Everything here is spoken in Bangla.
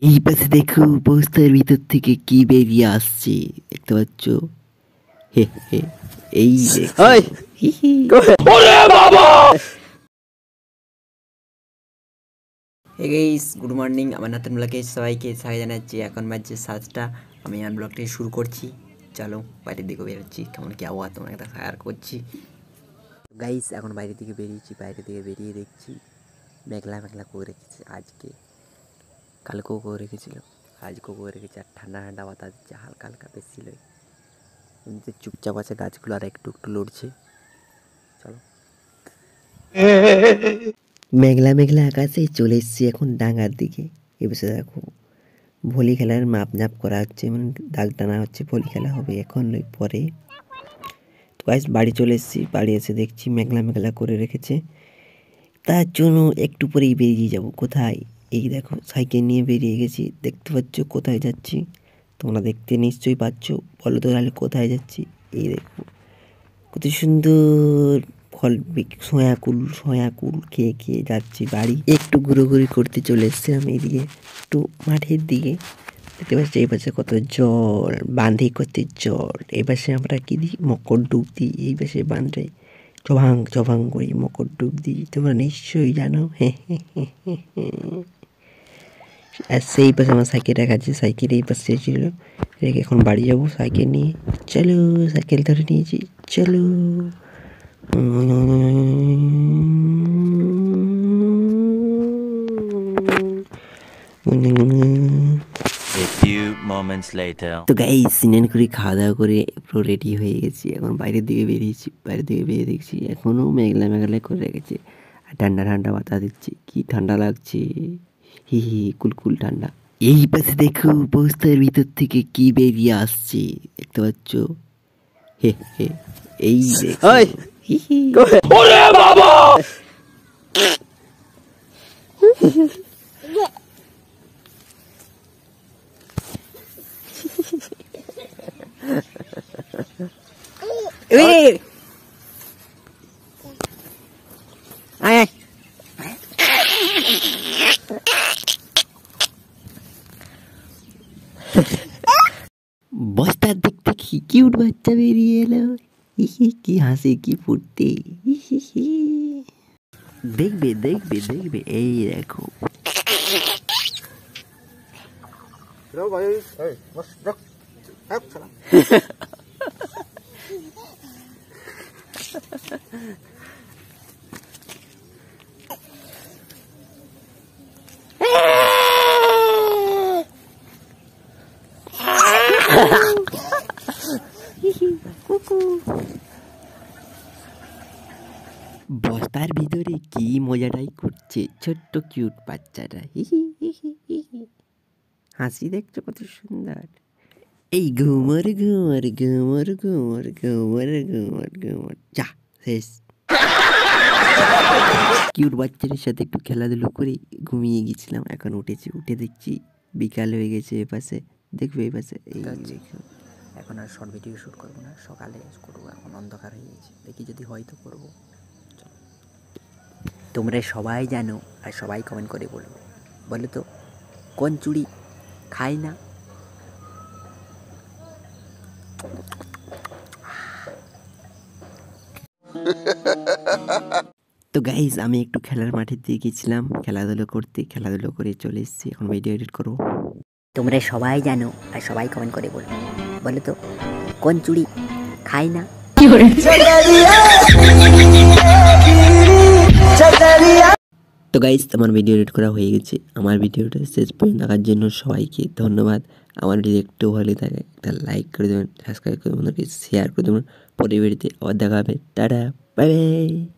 এই পাশে দেখো পোস্টার ভিতর থেকে কি বেরিয়ে আসছে দেখতে পাচ্ছ? হে হে, এই দেখো। হি হি। Hey guys, good morning. আমার নতুন ব্লগে সবাইকে স্বাগত জানাচ্ছি। এখন বাজছে 7টা। আমি আমার ব্লগটি শুরু করছি। চলো বাইরের দিকে বেরোচ্ছি, কেমন কি আবহাওয়া তোমার একটা শেয়ার করছি। গাইস এখন বাইরের দিকে বেরিয়েছি, বাইরের দিকে বেরিয়ে দেখছি মেঘলা মেঘলা করে রেখেছে আজকে, কালকেও করে রেখেছিল, আজকেও করে রেখেছে। আর ঠান্ডা ঠান্ডা বাতাস দিচ্ছে, হালকা হালকা বেশি লয়। এমনিতে চুপচাপ আছে গাছগুলো, আর একটু একটু লড়ছে। চলো মেঘলা মেঘলা আকাশে চলে এসেছি এখন ডাঙার দিকে। এবছর দেখো ভলি খেলার মাপ জাপ করা হচ্ছে, মানে দাগ টানা হচ্ছে। ভলি খেলা হবে এখন নয়, পরে। তো গাইস বাড়ি চলে এসেছি, বাড়ি এসে দেখছি মেঘলা মেঘলা করে রেখেছে। তার জন্য একটু পরেই বেরিয়ে যাব। কোথায়? এই দেখো সাইকেল নিয়ে বেরিয়ে গেছি, দেখতে পাচ্ছ কোথায় যাচ্ছি? তোমরা দেখতে নিশ্চয়ই পাচ্ছ, বলো তো তাহলে কোথায় যাচ্ছি? এই দেখো কত সুন্দর ফল, সয়াকুল খেয়ে খেয়ে যাচ্ছি বাড়ি। একটু ঘুরোঘুরি করতে চলে এসেছিলাম এইদিকে, একটু মাঠের দিকে। দেখতে পাচ্ছি এই পাশে কত জল, বাঁধে করতে জল। এই পাশে আমরা কি দিই? মকর ডুব দিই। এই পাশে বাঁধে চভাং চভাং করি মকর ডুব দিই, তোমরা নিশ্চয়ই জানো। আর সেই পাশে আমার সাইকেল রাখা আছে, সাইকেল এই পাশে ছিল রেখে এখন বাড়ি যাবো সাইকেল নিয়ে। চলো, সাইকেল ধরে নিয়েছি, চলো। তো গাইস স্নান করে খাওয়া দাওয়া করে পুরো রেডি হয়ে গেছি, এখন বাইরের দিকে বেরিয়েছি। বাইরের দিকে বেরিয়ে দেখছি এখনো মেঘলা মেঘলা করে রেখেছে, আর ঠান্ডা ঠান্ডা বাতাস দিচ্ছে। কি ঠান্ডা লাগছে, হি হি, কুলকুল ঠান্ডা। এই পাশে দেখো পোস্টার ভিতর থেকে কি বেরিয়ে আসছে দেখতে পাচ্ছ? হে হে, এই দেখো। হি হি। ওরে বাবা! আয় আয়। বস্তার দিক থেকে কিউট বাচ্চা বেরিয়ে এলো। কি হাসি, কি ফুর্তি। দেখবে দেখবে দেখবে, এই দেখো। বস্তার ভিতরে কি মজাটাই করছে ছোট্ট কিউট বাচ্চাটা। হাসি দেখছো কত সুন্দর। এই ঘুমর ঘুমর ঘুমর ঘুমর ঘুমর ঘুমর ঘুমর, যা শেষ। কিউট বাচ্চাদের সাথে একটু খেলাধুলো করে ঘুমিয়ে গেছিলাম, এখন উঠেছি। উঠে দেখছি বিকাল হয়ে গেছে। এপাশে দেখবে, এই পাশে এই দেখো। এখন আর শর্ট ভিডিও শ্যুট করবো না, সকালে করবো। এখন অন্ধকার হয়ে গেছে, দেখি যদি হয় তো করবো। তোমরা সবাই জানো, আর সবাই কমেন্ট করে বলবো, বলো তো কোন চুড়ি খায় না? তো গাইজ আমি একটু খেলার মাঠের দিকে গেছিলাম খেলাধুলো করতে, খেলাধুলো করে চলে এসেছি, এখন ভিডিও এডিট করবো। তোমরা সবাই জানো, আর সবাই কমেন্ট করে বলবো, বলো তো কোন চুড়ি খায় না? তো গাইজ আমার ভিডিও এডিট করা হয়ে গেছে। আমার ভিডিওটা শেষ পর্যন্ত দেখার জন্য সবাইকে ধন্যবাদ। আমার ভিডিও একটু ভালো থাকে একটা লাইক করে দেবেন, সাবস্ক্রাইব করে দেবেন, শেয়ার করে দেবেন। পরের ভিডিওতে আবার দেখা হবে। Tata, bye bye.